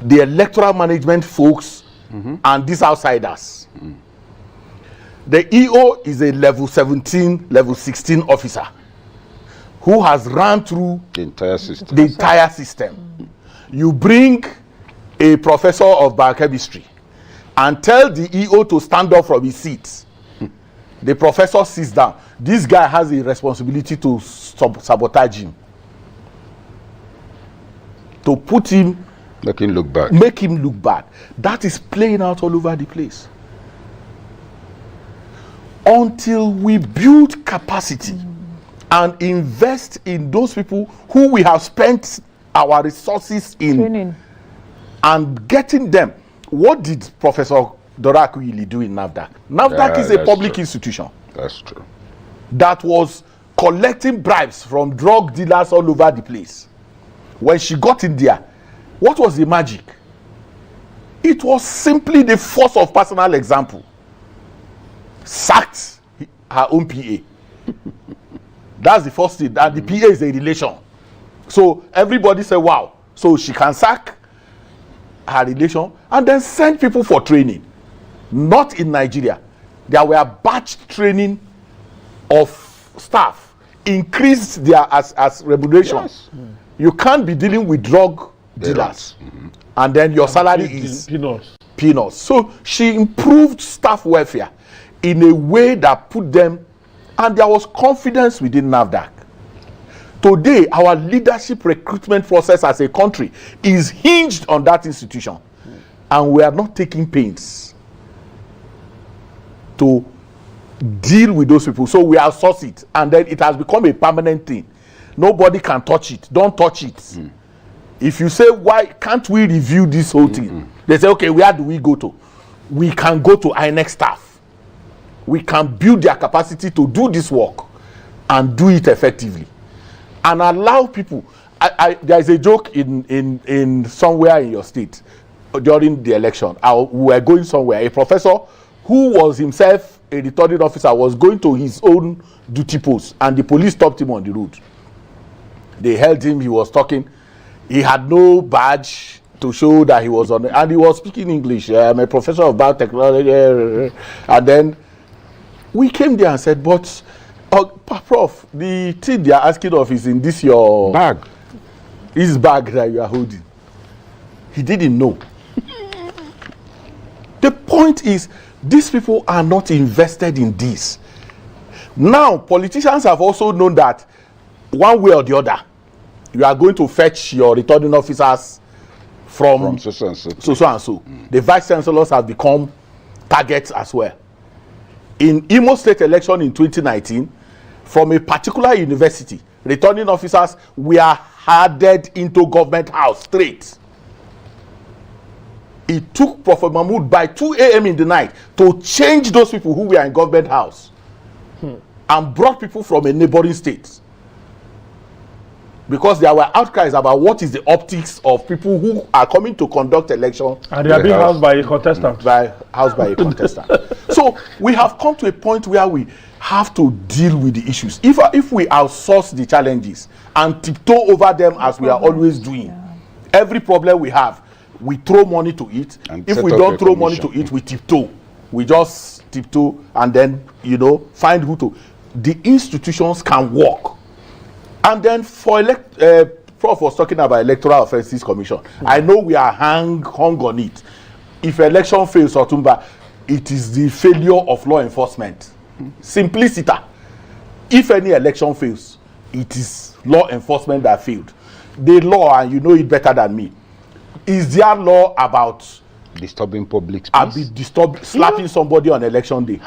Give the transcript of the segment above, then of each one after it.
the electoral management folks and these outsiders. The EO is a level 17, level 16 officer who has run through The entire system. the entire system. You bring a professor of biochemistry and tell the EO to stand up from his seat. The professor sits down. This guy has a responsibility to sabotage him, to put him, Make him look bad. make him look bad. That is playing out all over the place. Until we build capacity and invest in those people who we have spent our resources in Training. and getting them. What did Professor Dorakwili do in NAFDAC? NAFDAC is a that's public true. institution That's true. that was collecting bribes from drug dealers all over the place. When she got in there, what was the magic? It was simply the force of personal example. Sacked her own PA. That's the first thing. And the PA is a relation. So everybody said, wow. So she can sack her relation and then send people for training. Not in Nigeria. There were batch training of staff. Increased their as remuneration. Yes. You can't be dealing with drug dealers. And then your salary is peanuts. So she improved staff welfare in a way that put them, and there was confidence within NAFDAC. Today, our leadership recruitment process as a country is hinged on that institution. And we are not taking pains to deal with those people. So we outsource it, and then it has become a permanent thing. Nobody can touch it. Don't touch it. If you say, why can't we review this whole thing? They say, okay, where do we go to? We can go to INEC staff. We can build their capacity to do this work and do it effectively. And allow people. There is a joke in somewhere in your state during the election. We were going somewhere. A professor who was himself a returning officer was going to his own duty post, and the police stopped him on the road. They held him. He was talking. He had no badge to show that he was on, and he was speaking English. I'm a professor of biotechnology, and then we came there and said, but Prof, the thing they are asking of is in this your Bag. This bag that you are holding. He didn't know. The point is, these people are not invested in this. Now, politicians have also known that one way or the other, you are going to fetch your returning officers from so and so. so and so. The vice chancellors have become targets as well. In Imo State election in 2019, from a particular university, returning officers were herded into government house straight. It took Prophet Mahmoud by 2 a.m. in the night to change those people who were in government house and brought people from a neighboring state. Because there were outcries about what is the optics of people who are coming to conduct election. And they are being housed by a contestant. Housed by a contestant. So we have come to a point where we have to deal with the issues. If we outsource the challenges and tiptoe over them as we are always doing, every problem we have, we throw money to it. And if we don't throw money to it, we tiptoe. We just tiptoe and then, find who to. The institutions can work. And then for Prof was talking about Electoral Offences Commission. I know we are hung on it. If election fails, Otumba, it is the failure of law enforcement. Simplicity. If any election fails, it is law enforcement that failed. The law, and you know it better than me, is there law about disturbing public space? Slapping somebody on election day?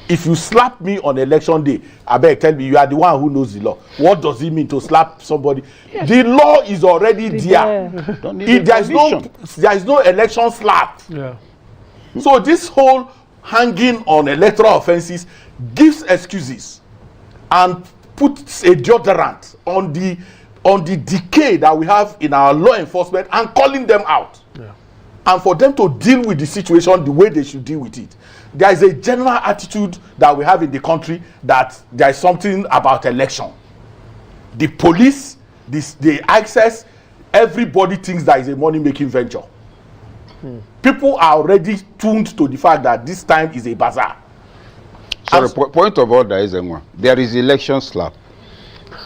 If you slap me on election day, I beg, tell me, you are the one who knows the law. What does it mean to slap somebody? Yes. The law is already there. There is no election slap. Yeah. So this whole hanging on electoral offenses gives excuses and puts a deodorant on the decay that we have in our law enforcement and calling them out. Yeah. And for them to deal with the situation the way they should deal with it. There is a general attitude that we have in the country that there is something about election. The police, the access, everybody thinks that is a money-making venture. People are already tuned to the fact that this time is a bazaar. Sorry, point of order is there is election slap.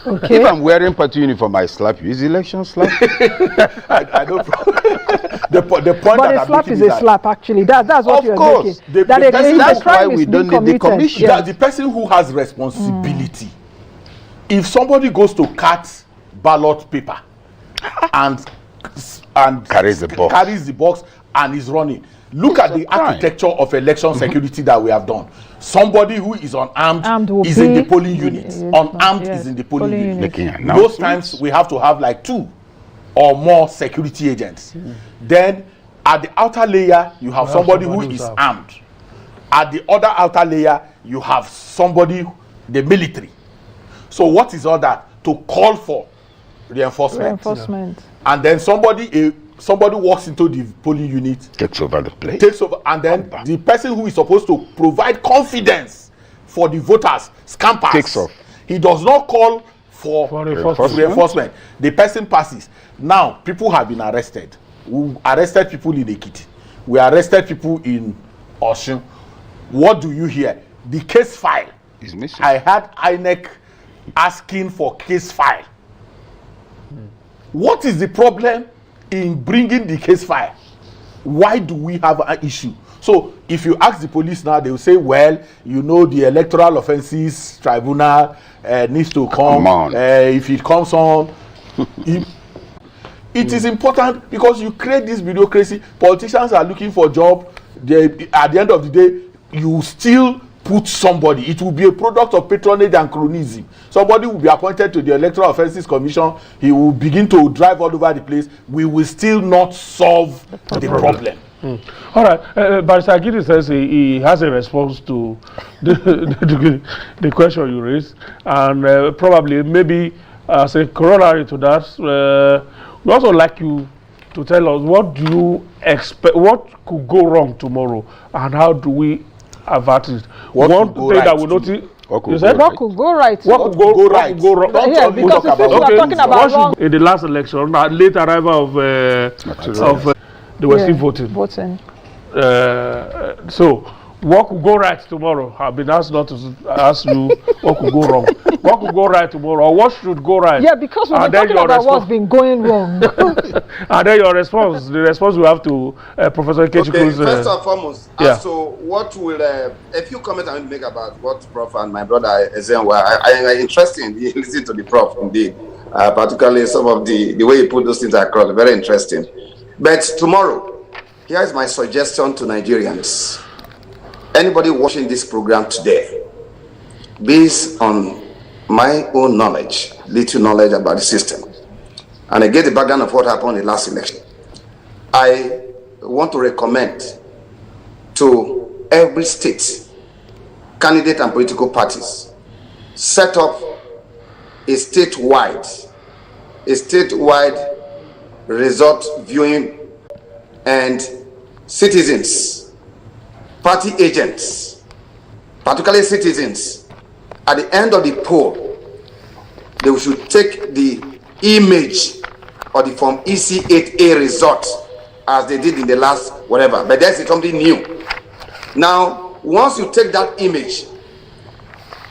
Okay. If I'm wearing party uniform, I slap you. Is election slap? I don't. the point But that a I'm slap making is is a that slap, actually. That's what you're making. That's why we don't need the commission. The person who has responsibility. If somebody goes to cut ballot paper and carries the box and is running, look at the architecture of election security that we have done. Somebody who is unarmed is in the polling unit. Unarmed is in the polling unit. Most times we have to have like 2 or more security agents. Then at the outer layer, you have somebody who is armed. At the other outer layer, you have somebody, the military. So what is all that? To call for reinforcement. And then somebody walks into the polling unit, takes over the place, and then the person who is supposed to provide confidence for the voters scampers. Takes off. He does not call for reinforcement. The person passes. Now people have been arrested. We arrested people in Ekiti. We arrested people in Osun. What do you hear? The case file is missing. I had INEC asking for case file. What is the problem in bringing the case file? Why do we have an issue? So if you ask the police now, they will say, well, you know, the Electoral Offences Tribunal needs to come. If it comes on, it is important because you create this bureaucracy. Politicians are looking for job. At the end of the day, you still put somebody. It will be a product of patronage and cronyism. Somebody will be appointed to the Electoral Offences Commission. He will begin to drive all over the place. We will still not solve the problem. All right. Barrister Agidi says he has a response to the question you raised, and probably maybe as a corollary to that, we also like you to tell us what do you expect, what could go wrong tomorrow, and how do we avert it. One thing that we notice. You said what could go right? What could go right? Yeah, because we are talking about wrong. In the last election, late arrival of the Western voting. So, what could go right tomorrow? I've been asked not to ask you what could go wrong. What could go right tomorrow, or what should go right? Yeah, because we've been talking about what's been going wrong. And then your response, the response we have to Professor Ikechukwu. First and foremost, as to what will a few comments I want to make about what Prof and my brother Ezen were. I am interested in listening to the Prof indeed, particularly some of the way he put those things across. Very interesting. But tomorrow, here is my suggestion to Nigerians. Anybody watching this program today, based on my own knowledge, little knowledge about the system, and I get the background of what happened in the last election, I want to recommend to every state, candidate and political parties, set up a statewide result viewing, and citizens, party agents, particularly citizens, at the end of the poll, they should take the image of the Form EC8A result as they did in the last whatever, but that's something new. Now, once you take that image,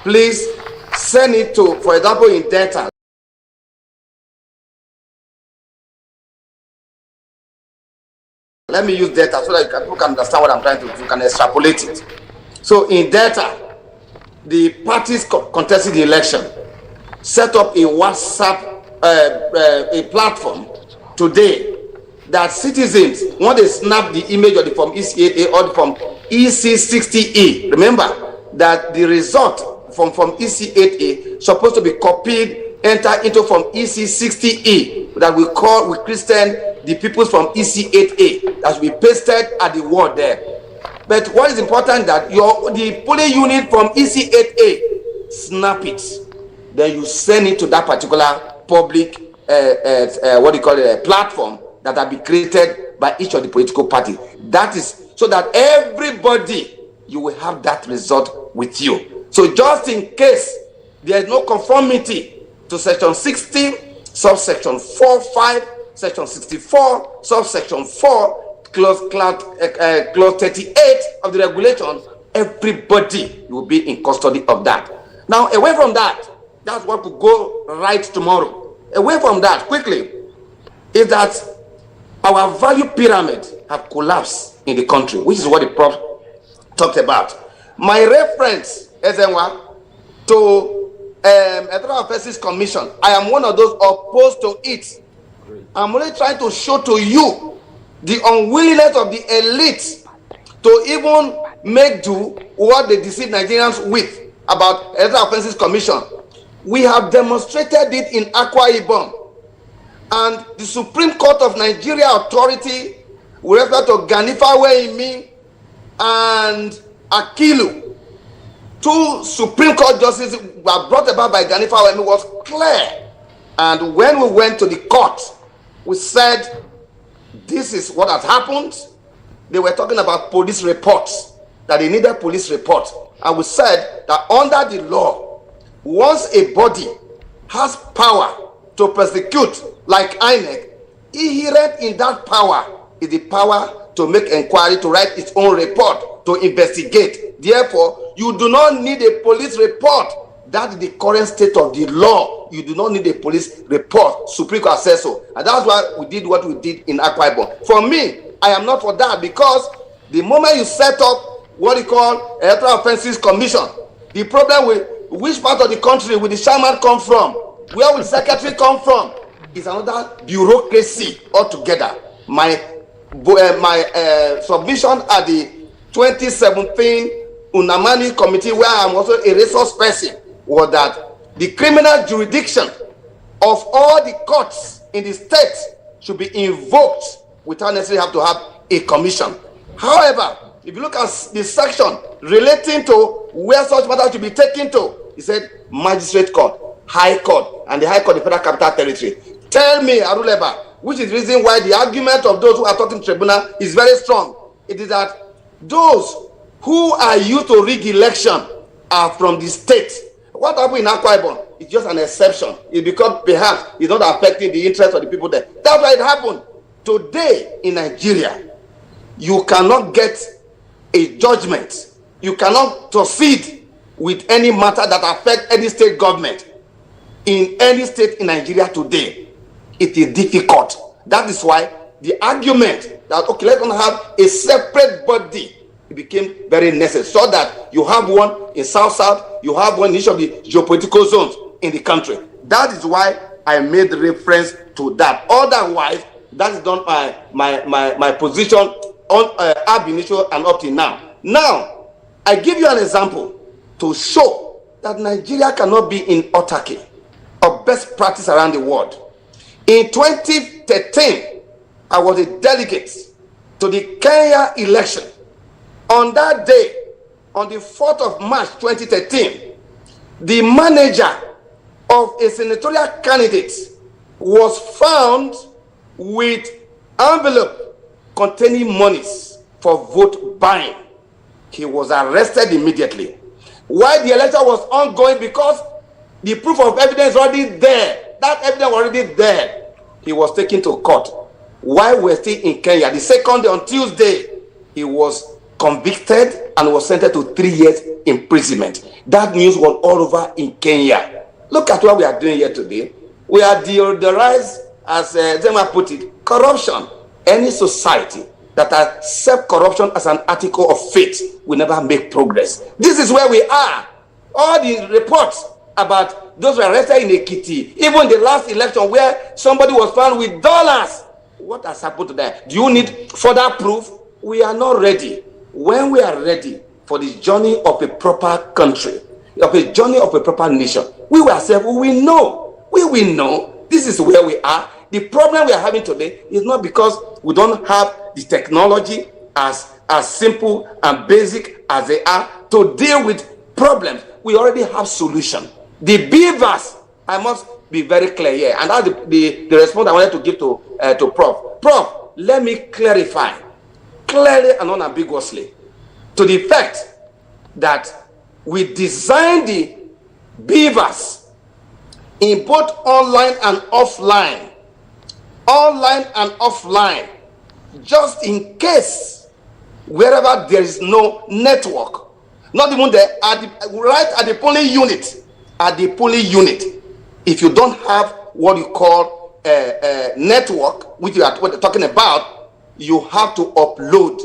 please send it to, for example, in data. Let me use data so that people can understand what I'm trying to do, you can extrapolate it. So in data, the parties contesting the election set up a WhatsApp a platform today that citizens, when they snap the image of the Form EC8A or the Form EC60E, remember that the result from Form EC8A supposed to be copied, enter into Form EC60E that we christen the peoples from EC8A, that should be pasted at the word there. But what is important that the polling unit from EC8A, snap it, then you send it to that particular public platform that have been created by each of the political parties. That is so that everybody, you will have that result with you. So just in case there is no conformity to section 60, subsection 4.5, section 64, subsection 4, clause 38 of the regulation, everybody will be in custody of that. Now, away from that, that's what could go right tomorrow. Away from that, quickly, is that our value pyramid have collapsed in the country, which is what the prof talked about. My reference, Ezenwa, to Electoral Affairs Commission, I am one of those opposed to it. I'm only trying to show to you the unwillingness of the elite to even make do what they deceive Nigerians with about Electoral Affairs Commission. We have demonstrated it in Akwa Ibom, and the Supreme Court of Nigeria Authority, with respect to Ganifa Weimi and Akilu, two Supreme Court justices were brought about by Ganifa Weimi, was clear. And when we went to the court, we said, this is what has happened. They were talking about police reports, that they needed police reports. And we said that under the law, once a body has power to persecute, like INEC, inherent in that power is the power to make inquiry, to write its own report, to investigate. Therefore, you do not need a police report. That is the current state of the law. You do not need a police report. Supreme Court says so. And that's why we did what we did in Akwa Ibom. For me, I am not for that, because the moment you set up what you call Electoral Offences Commission, the problem with which part of the country will the chairman come from, where will the secretary come from, is another bureaucracy altogether. My submission at the 2017 Unamani committee, where I'm also a resource person, was that the criminal jurisdiction of all the courts in the state should be invoked without necessarily have to have a commission. However, if you look at the section relating to where such matters should be taken to, he said magistrate court, high court, and the high court, the federal capital territory. Tell me, Aruleba, which is the reason why the argument of those who are talking tribunal is very strong. It is that those who are used to rig election are from the state. What happened in Akwa Ibom is just an exception. It's because perhaps it's not affecting the interest of the people there. That's why it happened. Today in Nigeria, you cannot get a judgment. You cannot proceed with any matter that affects any state government in any state in Nigeria today. It is difficult. That is why the argument that, okay, let's not have a separate body, it became very necessary, so that you have one in South-South, you have one in each of the geopolitical zones in the country. That is why I made reference to that. Otherwise, that is not my position on ab initio and up to now. Now, I give you an example to show that Nigeria cannot be in autarky of best practice around the world. In 2013, I was a delegate to the Kenya election. On that day, on the 4th of March 2013, the manager of a senatorial candidate was found with envelope containing monies for vote buying. He was arrested immediately. While the election was ongoing, because the proof of evidence already there, that evidence already there, he was taken to court. While we're still in Kenya, the second day on Tuesday, he was convicted and was sentenced to 3 years imprisonment. That news was all over in Kenya. Look at what we are doing here today. We are deodorized, as Zema put it, corruption. Any society that accepts corruption as an article of faith will never make progress. This is where we are. All the reports about those who were arrested in Ekiti, even the last election where somebody was found with dollars. What has happened to that? Do you need further proof? We are not ready. When we are ready for the journey of a proper country, of a journey of a proper nation, we ourselves will know. We will know this is where we are. The problem we are having today is not because we don't have the technology as simple and basic as they are to deal with problems. We already have solution. The beavers, I must be very clear here, and that's the response I wanted to give to Prof. Prof, let me clarify clearly and unambiguously to the fact that we designed the beavers in both online and offline. Online and offline. just in case, wherever there is no network, not even there, right at the polling unit, if you don't have what you call a network, which you are talking about, you have to upload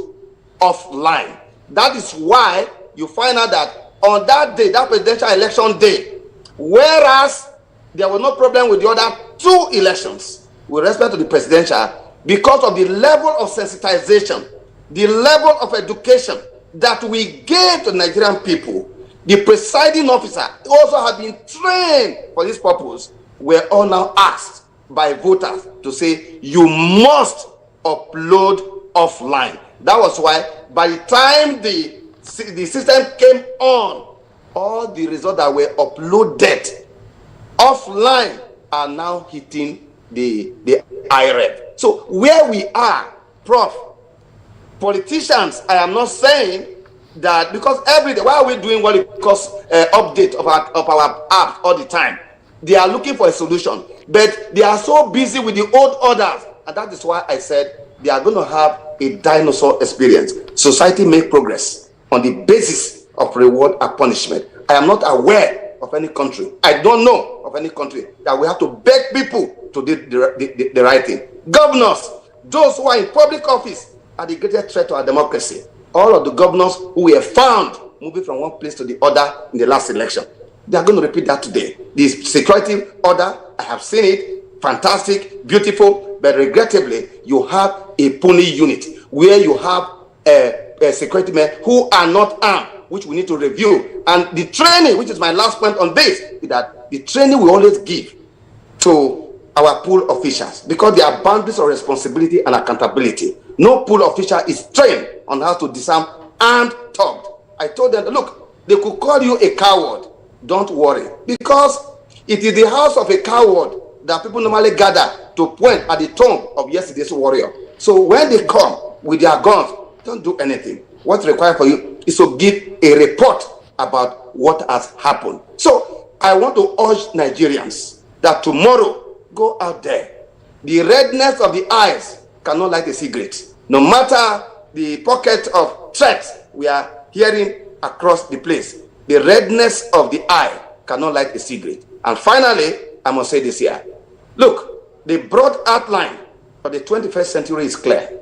offline. That is why you find out that on that day, that presidential election day, whereas there was no problem with the other 2 elections with respect to the presidential, because of the level of sensitization, the level of education that we gave to Nigerian people, the presiding officer also had been trained for this purpose. We're all now asked by voters to say, you must upload offline. That was why by the time the system came on, all the results that were uploaded offline are now hitting the IREP. So where we are, Prof, politicians, I am not saying that because every day, why are we doing what it calls update of our app all the time? They are looking for a solution, but they are so busy with the old orders, and that is why I said they are going to have a dinosaur experience. Society make progress on the basis of reward and punishment. I am not aware of any country, I don't know of any country that we have to beg people to do the right thing. Governors, those who are in public office, are the greatest threat to our democracy. All of the governors who were found moving from one place to the other in the last election, they are going to repeat that today. The security order, I have seen it, fantastic, beautiful, but regrettably, you have a pony unit where you have a security men who are not armed, which we need to review. And the training, which is my last point on this, is that the training we always give to our pool officials, because there are boundaries of responsibility and accountability. No pool official is trained on how to disarm armed thugs. I told them, look, they could call you a coward. Don't worry, because it is the house of a coward that people normally gather to point at the tomb of yesterday's warrior. So when they come with their guns, don't do anything. What's required for you is to give a report about what has happened. So I want to urge Nigerians that tomorrow, go out there. The redness of the eyes cannot light a cigarette. No matter the pocket of threats we are hearing across the place, the redness of the eye cannot light a cigarette. And finally, I must say this here. Look, the broad outline of the 21st century is clear.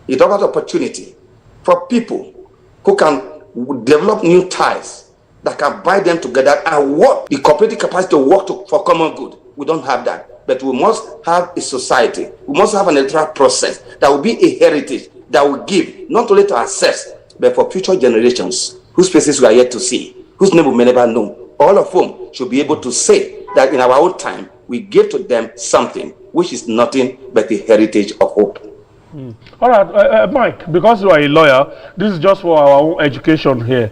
It offers opportunity for people who can develop new ties that can bind them together and work, the cooperative capacity to work for common good. We don't have that. But we must have a society. We must have an electoral process that will be a heritage that will give not only to ourselves, but for future generations whose faces we are yet to see, whose name we may never know. All of whom should be able to say that in our own time, we gave to them something which is nothing but the heritage of hope. All right, Mike, because you are a lawyer, this is just for our own education here.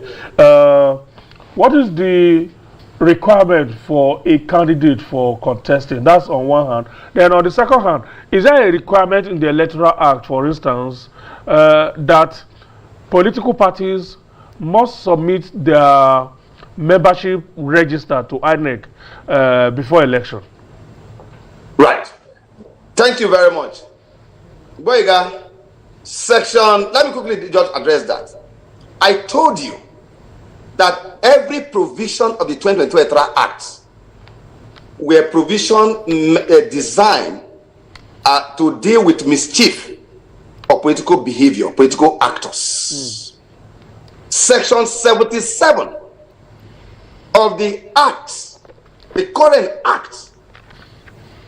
What is the requirement for a candidate for contesting? That's on one hand. Then on the second hand, is there a requirement in the Electoral Act, for instance, that political parties must submit their membership register to INEC before election? Right. Thank you very much. Boyga, let me quickly just address that. I told you that every provision of the 2022 Electoral Act were provision designed to deal with mischief of political behavior, political actors. Section 77 of the Act, the current Act,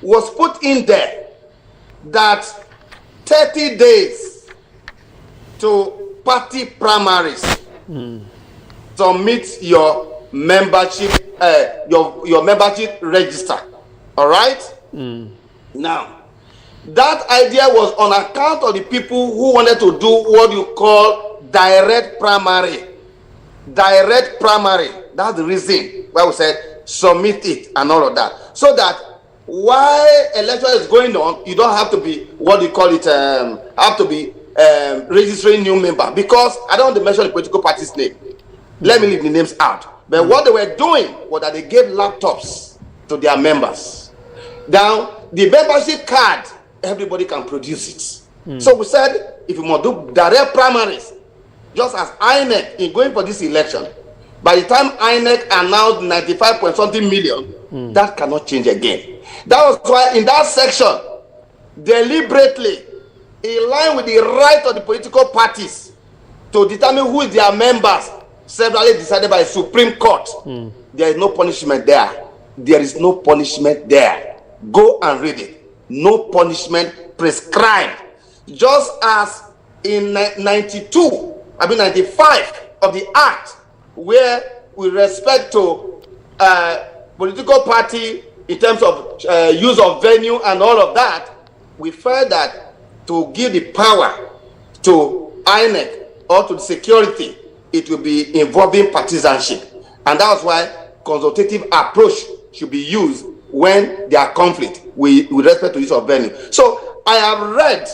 was put in there that 30 days to party primaries. Submit your membership, your membership register. All right. Now, that idea was on account of the people who wanted to do what you call direct primary. Direct primary. That's the reason why we said submit it and all of that, so that while election is going on, you don't have to be what you call it. Have to be registering new member, because I don't want to mention the political party's name. Let me leave the names out. But what they were doing was that they gave laptops to their members. Now, the membership card, everybody can produce it. So we said, if you must do direct primaries, just as INEC in going for this election, by the time INEC announced 95 point something million, that cannot change again. That was why in that section, deliberately, in line with the right of the political parties to determine who is their members, severally decided by the Supreme Court, there is no punishment there. There is no punishment there. Go and read it. No punishment prescribed. Just as in 95 of the Act, where with respect to political party in terms of use of venue and all of that, we felt that to give the power to INEC or to the security, it will be involving partisanship. And that was why consultative approach should be used when there are conflict with respect to use of venue. So I have read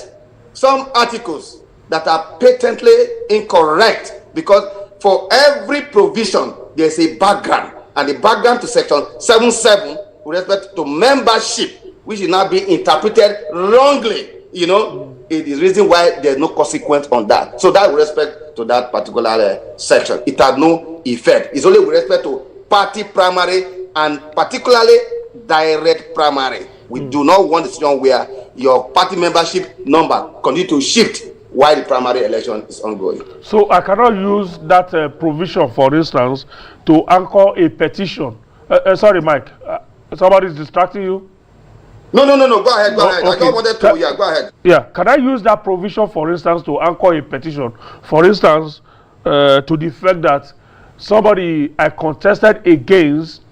some articles that are patently incorrect, because for every provision there's a background, and the background to section 77 with respect to membership, which is now being interpreted wrongly, you know, it is the reason why there's no consequence on that. So that with respect to that particular section, it has no effect. It's only with respect to party primary and particularly direct primary. We do not want a situation where your party membership number continue to shift while the primary election is ongoing. So I cannot use that provision, for instance, to anchor a petition. Sorry, Mike. Somebody is distracting you? No. Go ahead. Okay. I just wanted to. Go ahead. Yeah. Can I use that provision, for instance, to anchor a petition? For instance, to the effect that somebody I contested against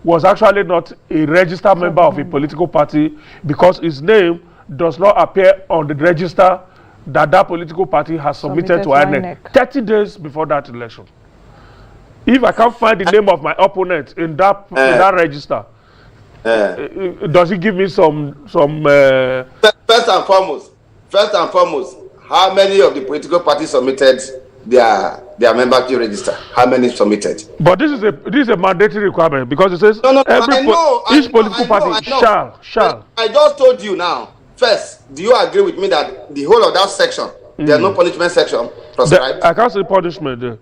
was actually not a registered member of a political party, because his name does not appear on the register that political party has submitted to INEC 30 days before that election. If I can't find the name of my opponent in that register, does it give me some First and foremost, how many of the political parties submitted their membership register? How many submitted? But this is a mandatory requirement, because it says each political party shall. I just told you now. First, do you agree with me that the whole of that section, there's no punishment section prescribed? I can't say punishment there.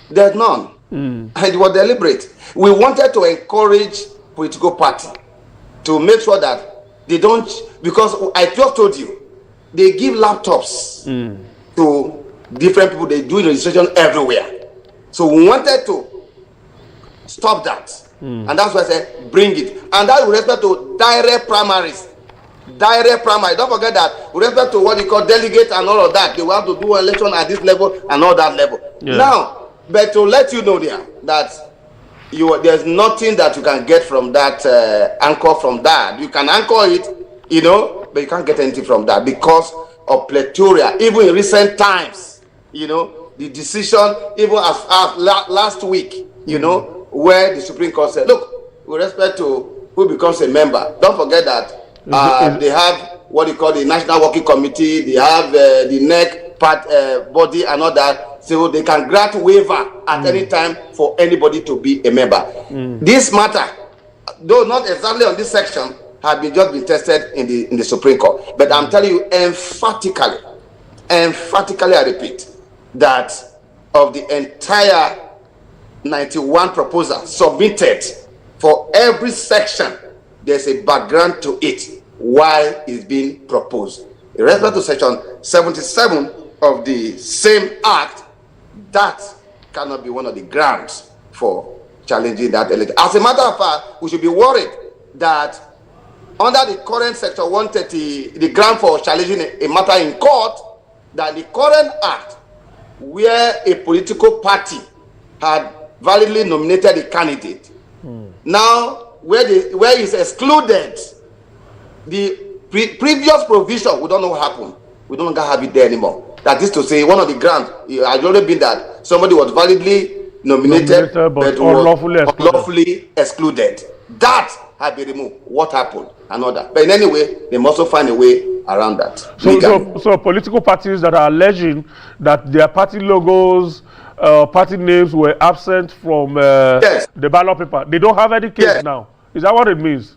There's none. And it was deliberate. We wanted to encourage political party to make sure that they don't, because I just told you, they give laptops to different people. They do registration everywhere. So we wanted to stop that. And that's why I said bring it. And that with respect to direct primaries. Don't forget that with respect to what you call delegate and all of that, they will have to do election at this level and all that level. Yeah. Now, but to let you know there that there's nothing that you can get from that anchor from that. You can anchor it, you know, but you can't get anything from that because of plethora. Even in recent times, you know, the decision, even as last week, you know, where the Supreme Court said, look, with respect to who becomes a member, don't forget that they have what you call the National Working Committee, they have the NEC body and all that, so they can grant waiver at any time for anybody to be a member. This matter, though not exactly on this section, has just been tested in the Supreme Court. But I'm telling you emphatically, I repeat, that of the entire 91 proposals submitted, for every section, there's a background to it, why it's being proposed. In respect to section 77 of the same act, that cannot be one of the grounds for challenging that election. As a matter of fact, we should be worried that under the current section 130, the ground for challenging a matter in court, that the current act, where a political party had validly nominated a candidate, now where it's excluded, the previous provision, we don't know what happened. We don't have it there anymore. That is to say, one of the grounds has already been that somebody was validly nominated but unlawfully excluded. That had been removed. What happened? Another. But in any way, they must also find a way around that. So political parties that are alleging that their party logos, party names were absent from the ballot paper, they don't have any case now. Is that what it means?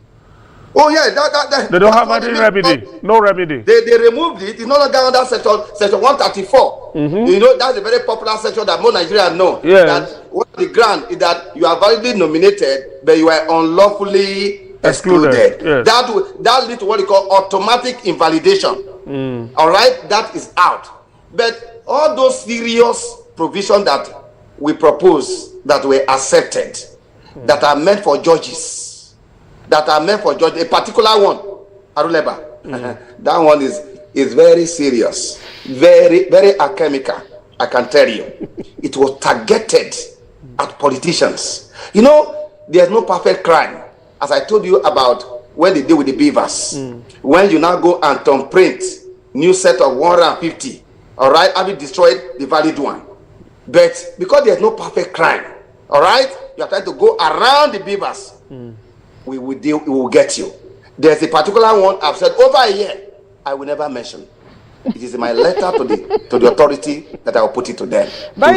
Oh yeah, they don't have any remedy. No remedy. They removed it. It's no longer under section 134. You know, that's a very popular section that most Nigerians know. Yeah. That what the ground is that you are validly nominated, but you are unlawfully excluded. Yes. That leads to what you call automatic invalidation. All right, that is out. But all those serious provisions that we propose that were accepted, that are meant for judges. A particular one, Aruleba, that one is very serious, very, very alchemical, I can tell you. It was targeted at politicians. You know, there's no perfect crime. As I told you about when they deal with the beavers, when you now go and print new set of 150, all right, having destroyed the valid one. But because there's no perfect crime, all right, you are trying to go around the beavers. We will get you. There's a particular one I've said over a year, I will never mention. It is in my letter to the authority that I will put it to them. But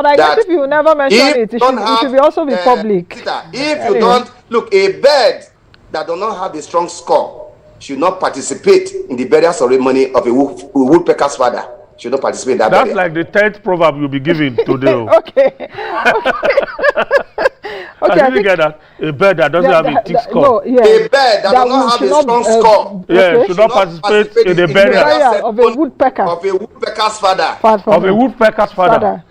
I guess if you never mention it, it should be also be public. If you don't, look, a bird that does not have a strong score should not participate in the burial ceremony of a woodpecker's father. Should not participate in that That's burial. like the 10th proverb you'll be giving today. Okay. Okay, I didn't get that. A bird that doesn't have a thick score. A bird that does not have a strong score. Should not participate in the burial of a woodpecker. Of a woodpecker's father. Of a woodpecker's father.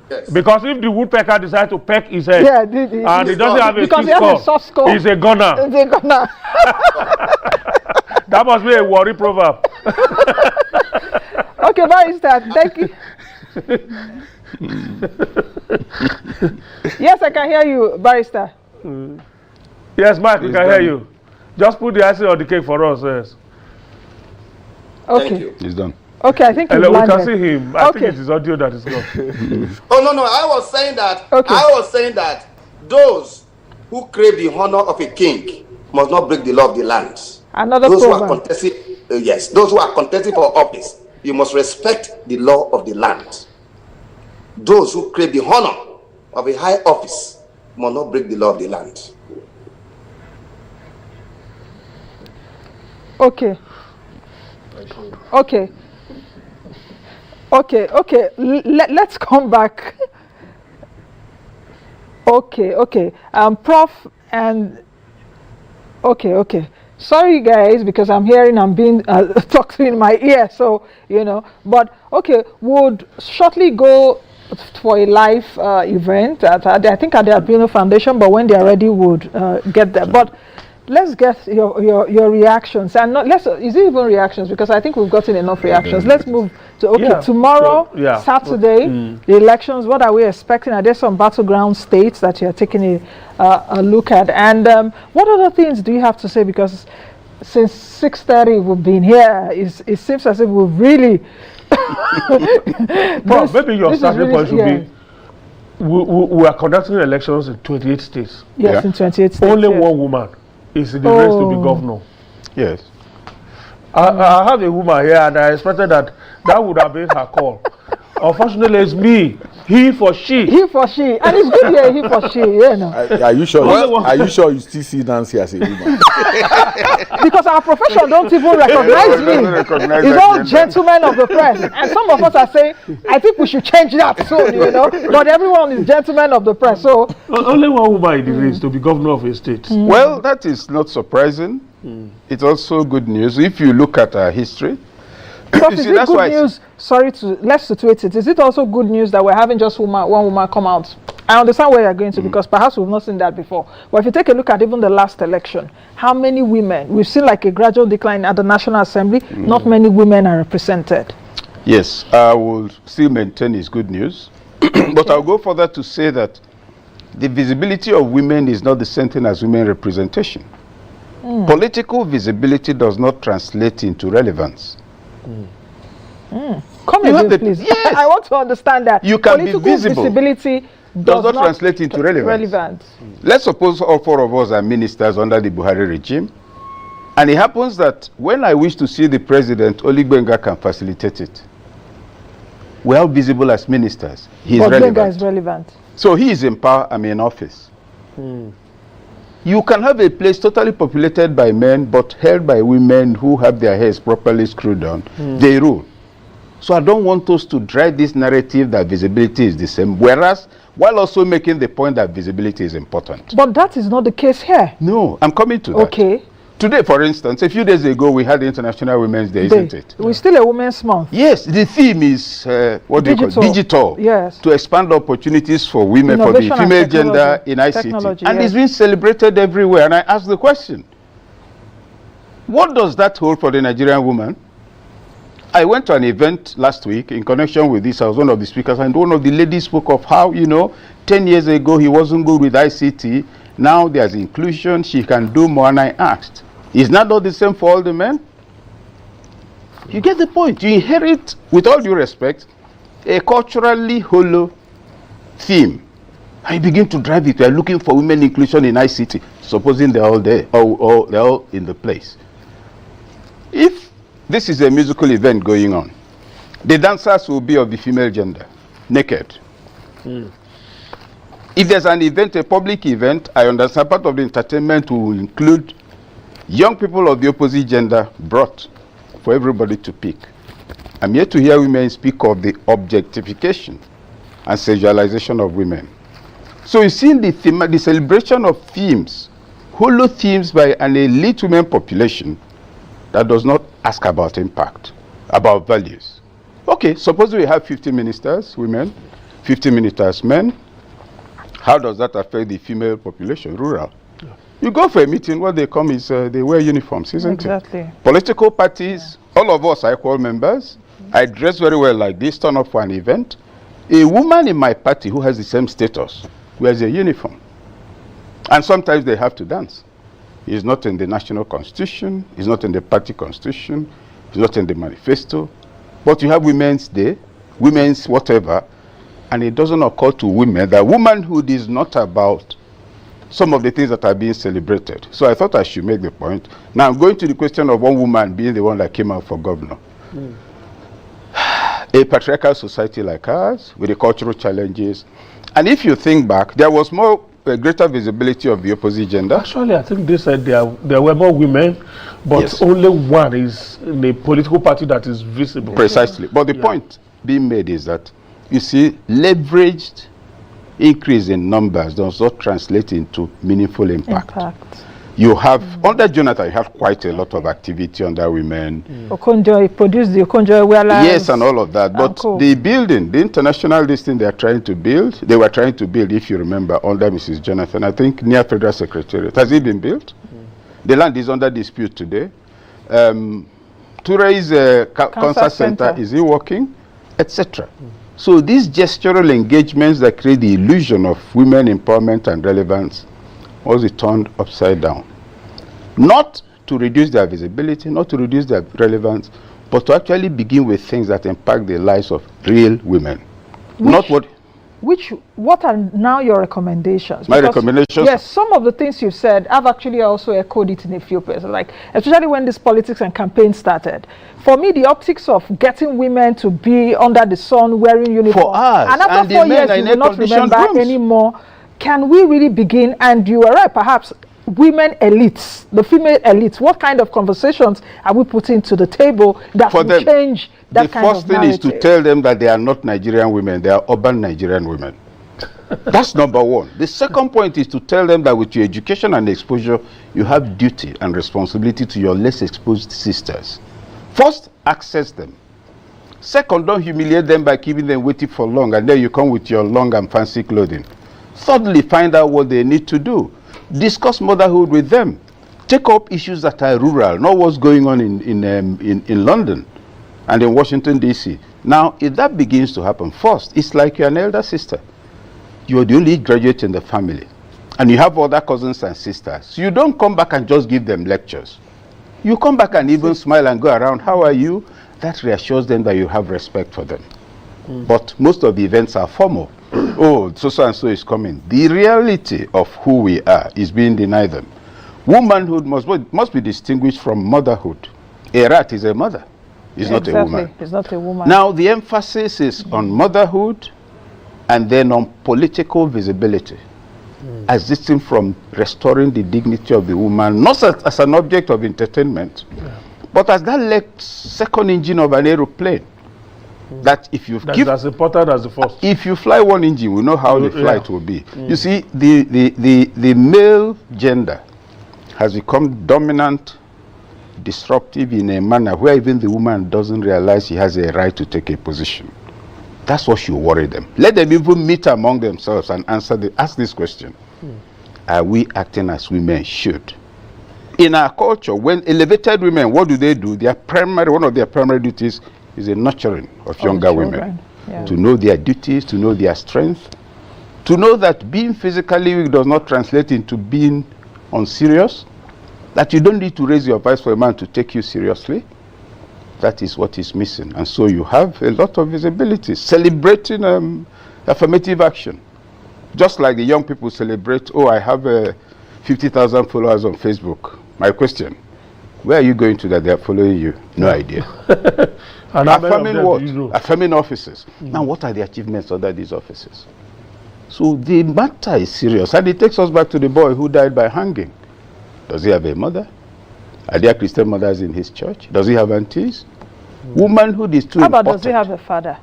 Yes. Because if the woodpecker decides to peck his head and he doesn't have a thick score, he's a gunner. He's a gunner. That must be a worry proverb. Okay, Barrister, thank you. Yes, I can hear you, Barrister. Yes, Mike, we can hear you. Just put the icing on the cake for us, yes. Okay. Thank you. He's done. Okay, I think hello, we can see him. I think it is audio that is gone. Oh no, I was saying that. Okay. I was saying that those who crave the honor of a king must not break the law of the land. Another those program. who are contesting, those who are contesting for office, you must respect the law of the land. Those who crave the honor of a high office must not break the law of the land. Okay. Let's come back. Okay. Prof and okay. Sorry guys, because I'm being talked to in my ear, so but okay, would shortly go for a live event I think at the Albino Foundation, but when they are ready would get there. But let's get your reactions, and is it even reactions, because I think we've gotten enough reactions. Let's move to tomorrow, Saturday, the elections. What are we expecting? Are there some battleground states that you're taking a look at, and what other things do you have to say? Because since 6:30 we've been here, it seems as if we've really maybe your starting point should be we are conducting elections in 28 states. Yes, in 28 states. Only one woman is in the race to be governor. Yes. I have a woman here, and I expected that would have been her call. Unfortunately, it's me. He for she. And it's good here, he for she, Are you sure? Are you sure you still see Nancy as a woman? Because our profession don't even recognize me. It's all gentlemen of the press. And some of us are saying, I think we should change that soon, But everyone is gentlemen of the press. So only one woman in the race to be governor of a state. Well, that is not surprising. It's also good news if you look at our history. But is it good news? Let's situate it. Is it also good news that we're having just one woman come out? I understand where you're going to, because perhaps we've not seen that before. But if you take a look at even the last election, how many women? We've seen like a gradual decline at the National Assembly. Not many women are represented. Yes, I will still maintain it's good news. But I'll go further to say that the visibility of women is not the same thing as women representation. Political visibility does not translate into relevance. Come again, please. Yes. I want to understand that. You can be visible. Visibility does not translate into relevance. Let's suppose all four of us are ministers under the Buhari regime, and it happens that when I wish to see the president, Oligbenga can facilitate it. We are visible as ministers. He is relevant. Is relevant. So he is in power, I'm in office. You can have a place totally populated by men, but held by women who have their hairs properly screwed on. They rule. So I don't want us to drive this narrative that visibility is the same, whereas, while also making the point that visibility is important. But that is not the case here. No, I'm coming to that. Okay. Today, for instance, a few days ago, we had the International Women's Day, isn't it? We're still a Women's Month. Yes, the theme is, what do you call it? Digital. Yes. To expand opportunities for women, Innovation for the female gender in ICT. And it's been celebrated everywhere. And I ask the question, what does that hold for the Nigerian woman? I went to an event last week in connection with this. I was one of the speakers, and one of the ladies spoke of how, 10 years ago he wasn't good with ICT. Now there's inclusion, she can do more. And I asked, is that not the same for all the men? You get the point. You inherit, with all due respect, a culturally hollow theme. And you begin to drive it. We are looking for women inclusion in ICT, supposing they're all there, or they're all in the place. If this is a musical event going on, the dancers will be of the female gender, naked. If there's an event, a public event, I understand part of the entertainment will include young people of the opposite gender brought for everybody to pick. I'm here to hear women speak of the objectification and sexualization of women. So you see the celebration of themes, hollow themes by an elite women population that does not ask about impact, about values. Okay, suppose we have 50 ministers, women, 50 ministers, men. How does that affect the female population, rural? You go for a meeting, what they come is they wear uniforms, isn't it? Political parties, all of us are equal members. I dress very well like this, turn up for an event. A woman in my party who has the same status wears a uniform. And sometimes they have to dance. It's not in the national constitution, it's not in the party constitution, it's not in the manifesto. But you have Women's Day, women's whatever, and it doesn't occur to women that womanhood is not about some of the things that are being celebrated. So I thought I should make the point. Now I'm going to the question of one woman being the one that came out for governor. A patriarchal society like ours, with the cultural challenges. And if you think back, there was greater visibility of the opposite gender. Actually, I think they said there were more women, but yes, only one is in a political party that is visible. Precisely. But the point being made is that, you see, leveraged increase in numbers does not translate into meaningful impact. You have, under Jonathan, you have quite a lot of activity under women. Okonjo produced the Okonjo Iweala. Yes, and all of that. But the building, the international listing they are trying to build, they were trying to build, if you remember, under Mrs. Jonathan, I think near Federal Secretariat. Has it been built? The land is under dispute today. Turei's concert center, is it working? Etc. So these gestural engagements that create the illusion of women empowerment and relevance was turned upside down. Not to reduce their visibility, not to reduce their relevance, but to actually begin with things that impact the lives of real women. What are now your recommendations? My recommendations? Yes, some of the things you've said, I've actually also echoed it in a few places, like especially when this politics and campaign started. For me, the optics of getting women to be under the sun wearing uniforms, for us, and after 4 years you will not remember anymore. Can we really begin? And you are right, perhaps women elites, the female elites, what kind of conversations are we putting to the table that will change that kind of narrative? The first thing is to tell them that they are not Nigerian women, they are urban Nigerian women. That's number one. The second point is to tell them that with your education and exposure, you have duty and responsibility to your less exposed sisters. First, access them. Second, don't humiliate them by keeping them waiting for long, and then you come with your long and fancy clothing. Thirdly, find out what they need to do. Discuss motherhood with them. Take up issues that are rural, not what's going on in London and in Washington, D.C. Now, if that begins to happen, first, it's like you're an elder sister. You're the only graduate in the family. And you have other cousins and sisters. You don't come back and just give them lectures. You come back and even smile and go around, how are you? That reassures them that you have respect for them. But most of the events are formal. Oh, so and so is coming. The reality of who we are is being denied them. Womanhood must be distinguished from motherhood. A rat is a mother. It's not a woman. It's not a woman. Now, the emphasis is on motherhood and then on political visibility. existing from restoring the dignity of the woman, not as an object of entertainment, but as that second engine of an aeroplane. That if you That's as important as the first. If you fly one engine, we know how the flight will be. You see, the male gender has become dominant, disruptive in a manner where even the woman doesn't realize she has a right to take a position. That's what should worry them. Let them even meet among themselves and ask this question. Are we acting as women should? In our culture, when elevated women, what do? One of their primary duties is the nurturing of younger women. To know their duties, to know their strength, to know that being physically weak does not translate into being unserious, that you don't need to raise your voice for a man to take you seriously. That is what is missing. And so you have a lot of visibility, celebrating affirmative action. Just like the young people celebrate, oh, I have 50,000 followers on Facebook. My question, where are you going to that they are following you? No idea. And affirming what? Affirming offices. Now, what are the achievements under these offices? So the matter is serious. And it takes us back to the boy who died by hanging. Does he have a mother? Are there Christian mothers in his church? Does he have aunties? Womanhood is too important. How about does he have a father?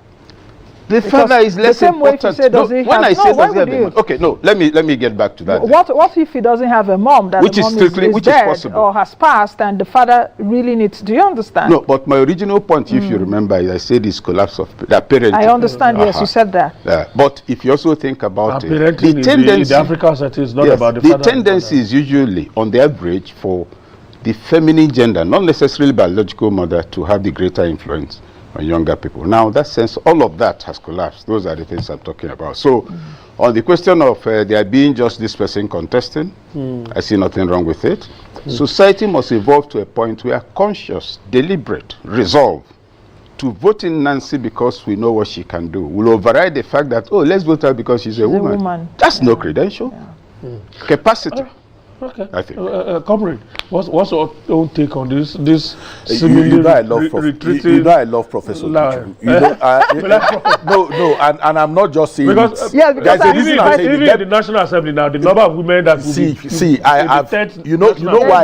The father is less important. Okay, no, let me get back to that. What if he doesn't have a mom? That which the mom is dead possible, or has passed, and the father really needs? Do you understand? No, but my original point, if you remember, I said is collapse of parenting. I understand. Yes, you said that. But if you also think about it, the tendency in the African setting is not about the father. The tendency is usually, on the average, for the feminine gender, not necessarily biological mother, to have the greater influence on younger people. Now, that sense, all of that has collapsed. Those are the things I'm talking about. So, on the question of there being just this person contesting, I see nothing wrong with it. Society must evolve to a point where conscious, deliberate resolve to vote in Nancy because we know what she can do will override the fact that, oh, let's vote her because she's a woman. That's no credential. Capacity. Okay. I think. Comrade, what's your own take on this? You know I love Professor Kuchu. And I'm not just saying because there's a reason I'm saying even in the National Assembly now, the number of women that you know why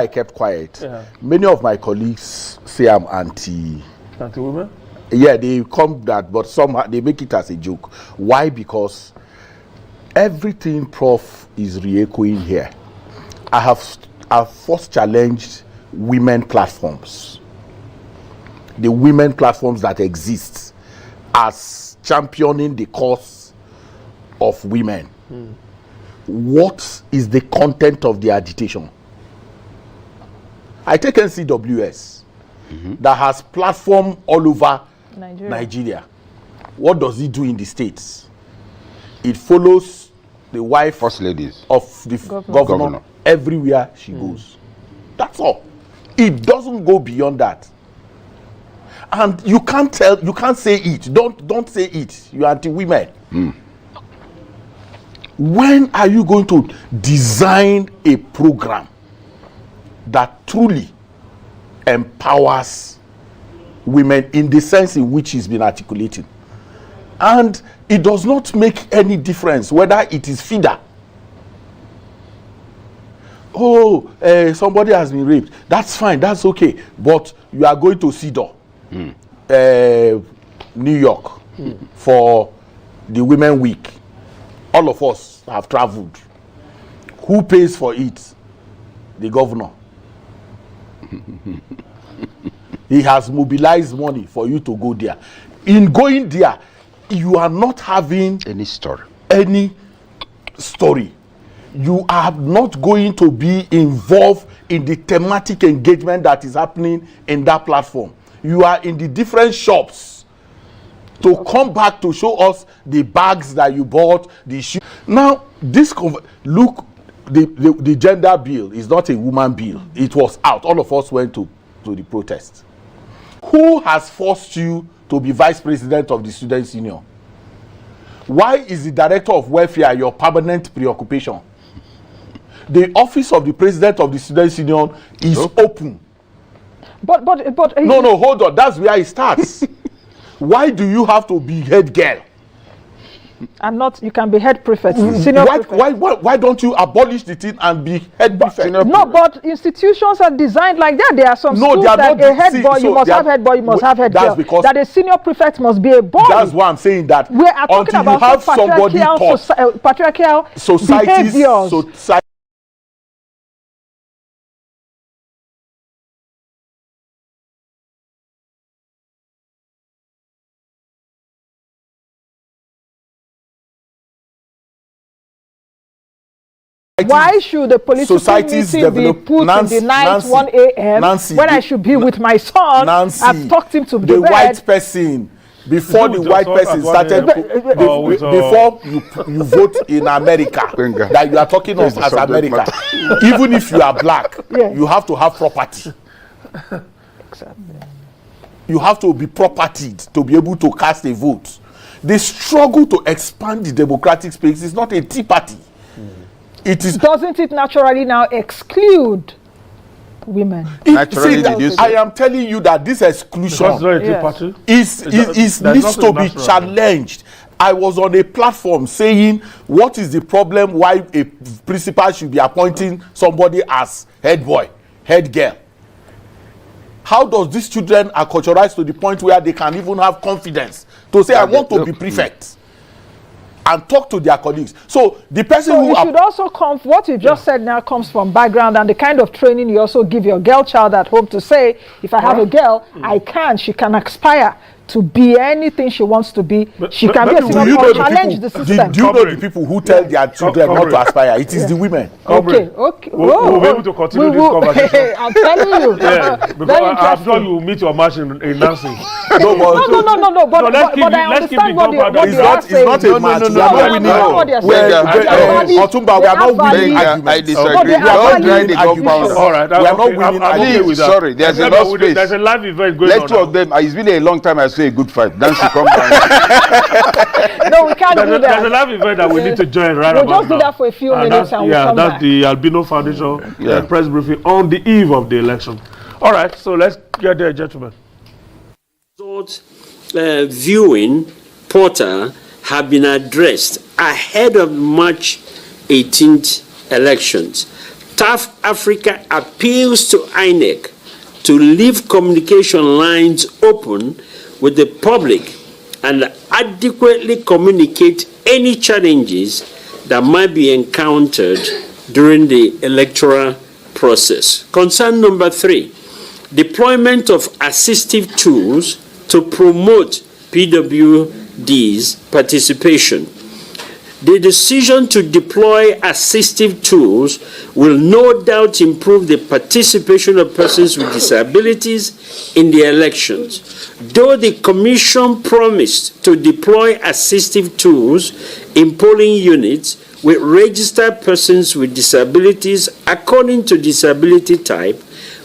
I kept quiet. Many of my colleagues say I'm anti-women. Yeah, they come that, but somehow they make it as a joke. Why? Because everything Prof is re-echoing here. I've first challenged women platforms. The women platforms that exist as championing the cause of women. What is the content of the agitation? I take NCWS that has platform all over Nigeria. What does it do in the states? It follows the wife first ladies of the governor everywhere she goes. That's all. It doesn't go beyond that. And you can't say it. Don't say it. You're anti-women. When are you going to design a program that truly empowers women in the sense in which it's been articulated? And it does not make any difference whether it is feeder. Oh, somebody has been raped. That's fine, that's okay. But you are going to Cedar, New York, for the Women Week. All of us have traveled. Who pays for it? The governor. He has mobilized money for you to go there. In going there, you are not having any story. You are not going to be involved in the thematic engagement that is happening in that platform. You are in the different shops to come back to show us the bags that you bought, the shoes. Now, look, the gender bill is not a woman bill. It was out. All of us went to the protest. Who has forced you to be vice president of the Students' Union? Why is the director of welfare your permanent preoccupation? The office of the president of the Students' Union is open. But no, hold on. That's where it starts. Why do you have to be head girl And not, you can be head prefect, senior prefect. Why don't you abolish the thing and be head prefect? No, but institutions are designed like that. There are some schools that a head boy, you must have head boy, you must have head girl. Because that a senior prefect must be a boy. That's why I'm saying that. We are talking about patriarchal behaviors. Why should the political meeting be put in the night, 1 a.m. when I should be with my son? I've talked him to the white person. Before the white person started, before you vote in America, that you are talking of as America, even if you are black, you have to have property. Exactly. You have to be propertied to be able to cast a vote. The struggle to expand the democratic space is not a tea party. It is. Doesn't it naturally now exclude women? Naturally, I am telling you that this exclusion needs to be challenged. I was on a platform saying, what is the problem why a principal should be appointing somebody as head boy, head girl? How does these children are culturalized to the point where they can even have confidence to say, I want to be prefect? And talk to their colleagues. So the person who should also come. What you just said now comes from background and the kind of training you also give your girl child at home to say, if I have a girl, she can aspire to be anything she wants to be. She can be a senior or challenge the system. Do you know the people who tell their children not to aspire? It is the women. Okay. We'll be able to continue this conversation. I'm telling you. Because I'm sure you will meet your match in dancing. No. But I understand what they are saying. It's not a match. We are not winning. Otumba, we are not winning arguments. I disagree. Don't try the compound. All right. We are not winning arguments. Sorry, there's a lot of space. There's a live event going on. Let two of them. It's been a long time I say a good fight. Dance to come down. No, we can't do that. There's a live event that we need to join right now. We'll just do that for a few minutes and we'll come back. That's the Albino Foundation press briefing on the eve of the election. All right, so let's get there, gentlemen. Viewing portal have been addressed ahead of March 18th elections. TAF Africa appeals to INEC to leave communication lines open with the public and adequately communicate any challenges that might be encountered during the electoral process. Concern number 3, deployment of assistive tools to promote PWD's participation. The decision to deploy assistive tools will no doubt improve the participation of persons with disabilities in the elections. Though the Commission promised to deploy assistive tools in polling units with registered persons with disabilities according to disability type,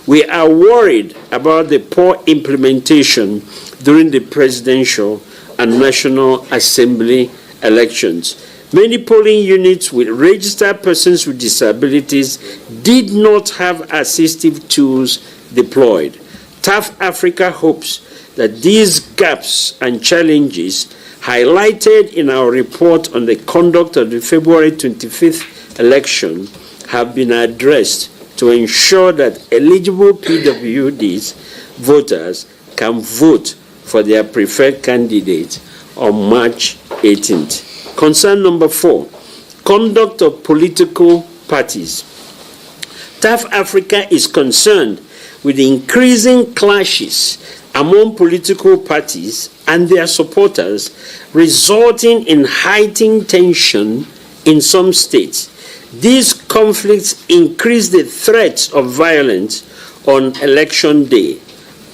we are worried about the poor implementation during the presidential and National Assembly elections. Many polling units with registered persons with disabilities did not have assistive tools deployed. TAF Africa hopes that these gaps and challenges highlighted in our report on the conduct of the February 25th election have been addressed to ensure that eligible PWDs voters can vote for their preferred candidate on March 18th. Concern number 4, conduct of political parties. TAF Africa is concerned with the increasing clashes among political parties and their supporters, resulting in heightened tension in some states. These conflicts increase the threats of violence on election day.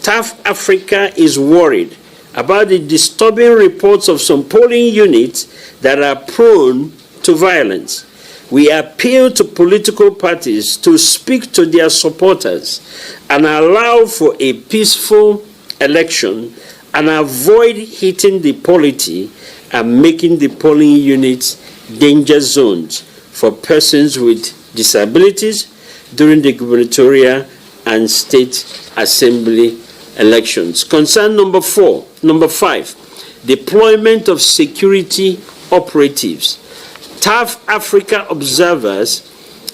TAF Africa is worried about the disturbing reports of some polling units that are prone to violence. We appeal to political parties to speak to their supporters and allow for a peaceful election and avoid hitting the polity and making the polling units danger zones for persons with disabilities during the gubernatorial and state assembly elections. Concern number 5, deployment of security operatives. TAF Africa observers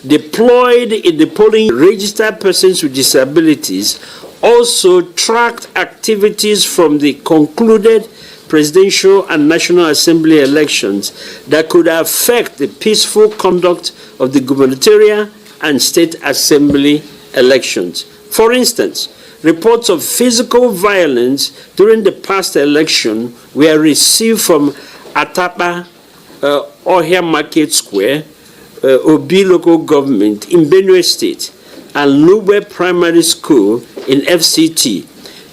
deployed in the polling registered persons with disabilities also tracked activities from the concluded presidential and National Assembly elections that could affect the peaceful conduct of the gubernatorial and state assembly elections. For instance, reports of physical violence during the past election were received from Atapa, Ohia Market Square, Obi local government in Benue State, and Lube Primary School in FCT.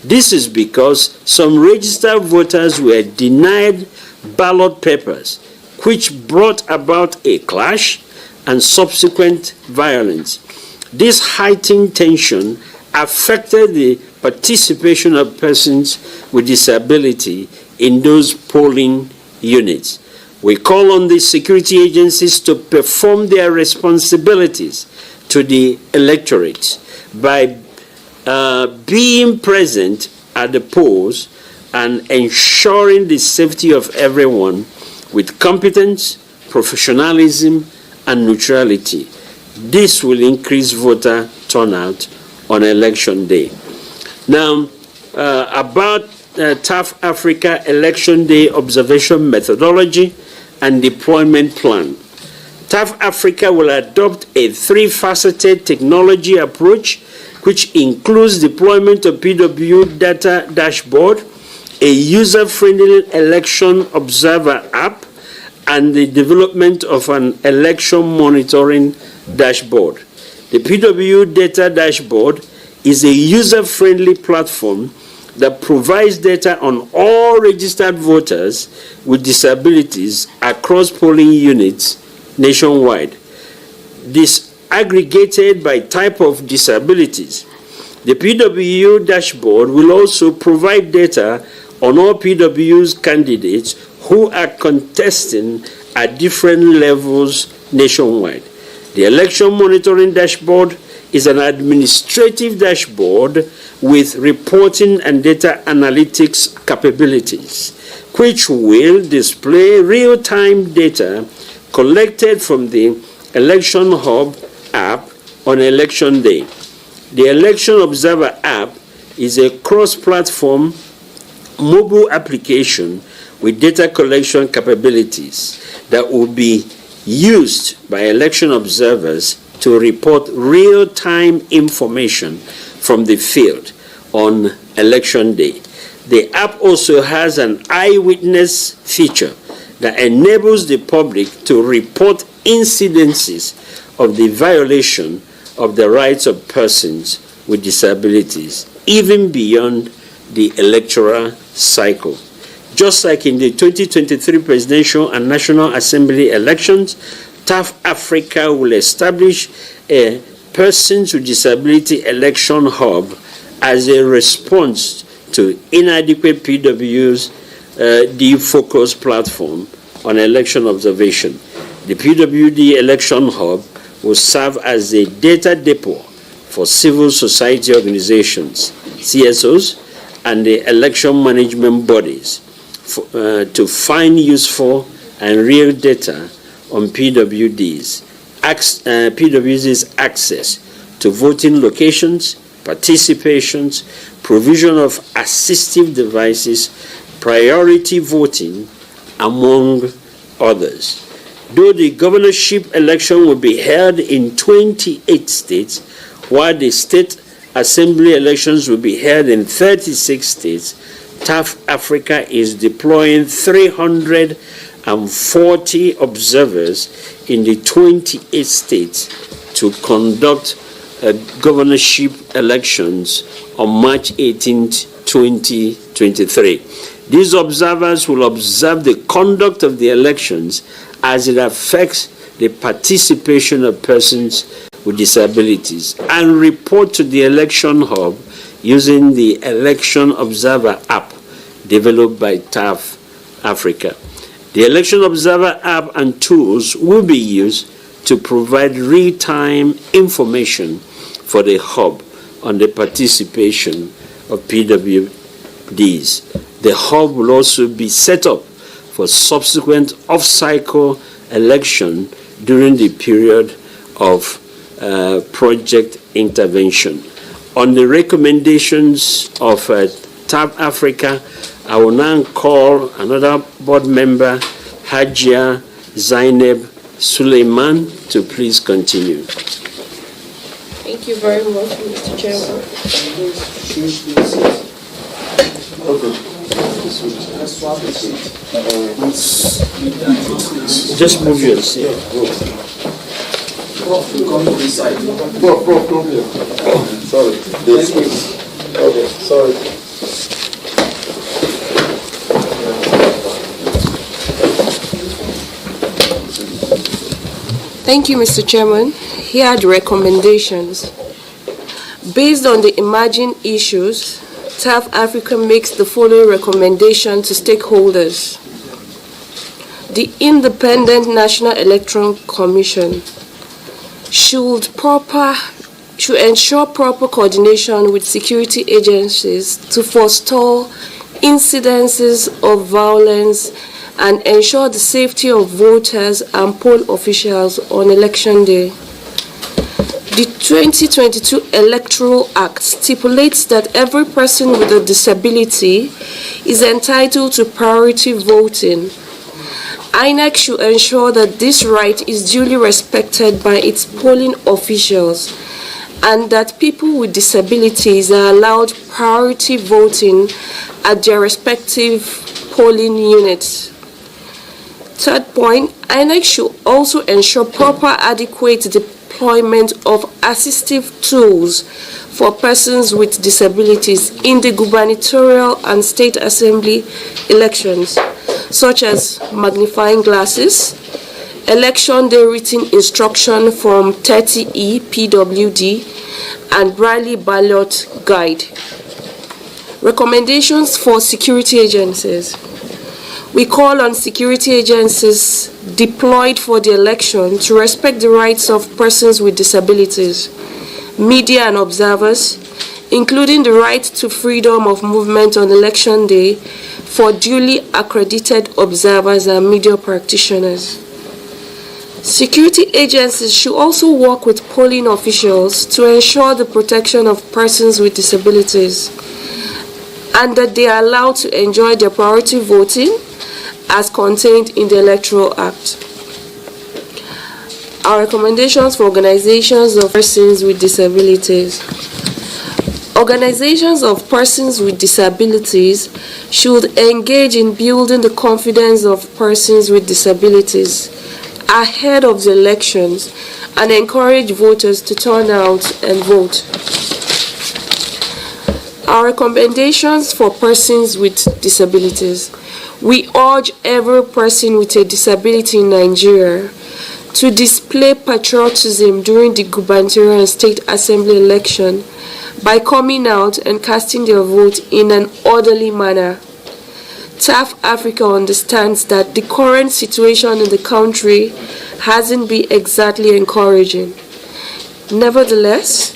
This is because some registered voters were denied ballot papers, which brought about a clash and subsequent violence. This heightened tension affected the participation of persons with disability in those polling units. We call on the security agencies to perform their responsibilities to the electorate by being present at the polls and ensuring the safety of everyone with competence, professionalism, and neutrality. This will increase voter turnout on election day. Now, about TAF Africa Election Day observation methodology and deployment plan. TAF Africa will adopt a three-faceted technology approach, which includes deployment of PW data dashboard, a user-friendly election observer app, and the development of an election monitoring dashboard. The PW data dashboard is a user-friendly platform that provides data on all registered voters with disabilities across polling units nationwide. Disaggregated by type of disabilities. The PW dashboard will also provide data on all PW's candidates who are contesting at different levels nationwide. The election monitoring dashboard is an administrative dashboard with reporting and data analytics capabilities, which will display real-time data collected from the Election Hub app on election day. The Election Observer app is a cross-platform mobile application with data collection capabilities that will be used by election observers to report real-time information from the field on election day. The app also has an eyewitness feature that enables the public to report incidences of the violation of the rights of persons with disabilities, even beyond the electoral cycle. Just like in the 2023 presidential and National Assembly elections, TAF Africa will establish a Persons with Disability Election Hub as a response to inadequate PW's defocused platform on election observation. The PWD Election Hub will serve as a data depot for civil society organizations, CSOs, and the election management bodies to find useful and real data on PWD's access to voting locations, participations, provision of assistive devices, priority voting, among others. Though the governorship election will be held in 28 states, while the state assembly elections will be held in 36 states, TAF Africa is deploying 340 observers in the 28 states to conduct governorship elections on March 18, 2023. These observers will observe the conduct of the elections as it affects the participation of persons with disabilities and report to the Election Hub using the Election Observer app developed by TAF Africa. The Election Observer app and tools will be used to provide real-time information for the hub on the participation of PWDs. The hub will also be set up for subsequent off-cycle election during the period of project intervention. On the recommendations of TAP Africa, I will now call another board member, Hajia Zainab Suleiman, to please continue. Thank you very much, Mr. Chairman. Just move your seat. Sorry. Okay, sorry. Thank you, Mr. Chairman. Here are the recommendations. Based on the emerging issues, TAF Africa makes the following recommendation to stakeholders. The Independent National Electoral Commission should ensure proper coordination with security agencies to forestall incidences of violence and ensure the safety of voters and poll officials on election day. The 2022 Electoral Act stipulates that every person with a disability is entitled to priority voting. INEC should ensure that this right is duly respected by its polling officials and that people with disabilities are allowed priority voting at their respective polling units. Third point, INEC should also ensure proper adequate deployment of assistive tools for persons with disabilities in the gubernatorial and state assembly elections, such as magnifying glasses, election day written instruction from 30E PWD, and Braille ballot guide. Recommendations for security agencies. We call on security agencies deployed for the election to respect the rights of persons with disabilities, media and observers, including the right to freedom of movement on election day for duly accredited observers and media practitioners. Security agencies should also work with polling officials to ensure the protection of persons with disabilities and that they are allowed to enjoy their priority voting as contained in the Electoral Act. Our recommendations for organizations of persons with disabilities. Organizations of persons with disabilities should engage in building the confidence of persons with disabilities ahead of the elections and encourage voters to turn out and vote. Our recommendations for persons with disabilities. We urge every person with a disability in Nigeria to display patriotism during the gubernatorial and state assembly election by coming out and casting their vote in an orderly manner. TAF Africa understands that the current situation in the country hasn't been exactly encouraging. Nevertheless,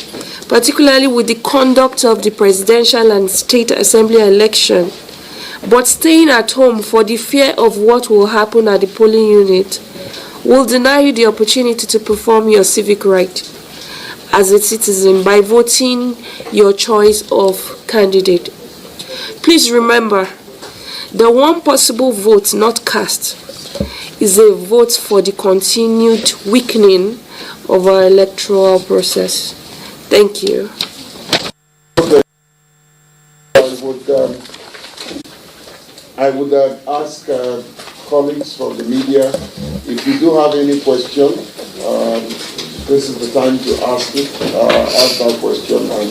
particularly with the conduct of the presidential and state assembly election, but staying at home for the fear of what will happen at the polling unit will deny you the opportunity to perform your civic right as a citizen by voting your choice of candidate. Please remember, the one possible vote not cast is a vote for the continued weakening of our electoral process. Thank you. I would ask colleagues from the media, if you do have any question, this is the time to ask that question, and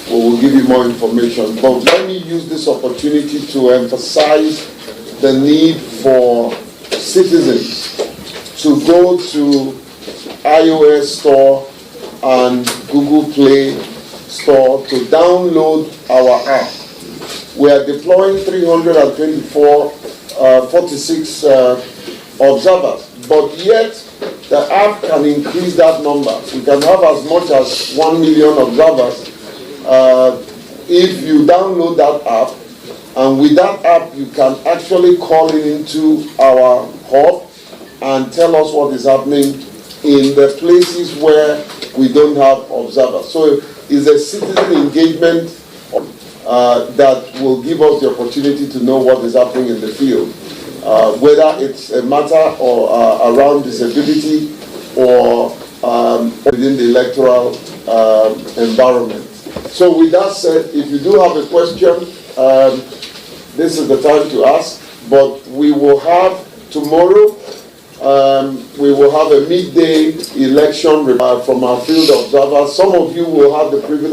we will give you more information. But let me use this opportunity to emphasize the need for citizens to go to iOS store and Google Play store to download our app. We are deploying 346 observers, but yet the app can increase that number. We can have as much as 1 million observers if you download that app And with that app, you can actually call into our hub and tell us what is happening in the places where we don't have observers. So it's a citizen engagement that will give us the opportunity to know what is happening in the field, whether it's a matter or around disability or within the electoral environment. So with that said, if you do have a question, this is the time to ask, but we will have tomorrow, we will have a midday election from our field observers. Some of you will have the privilege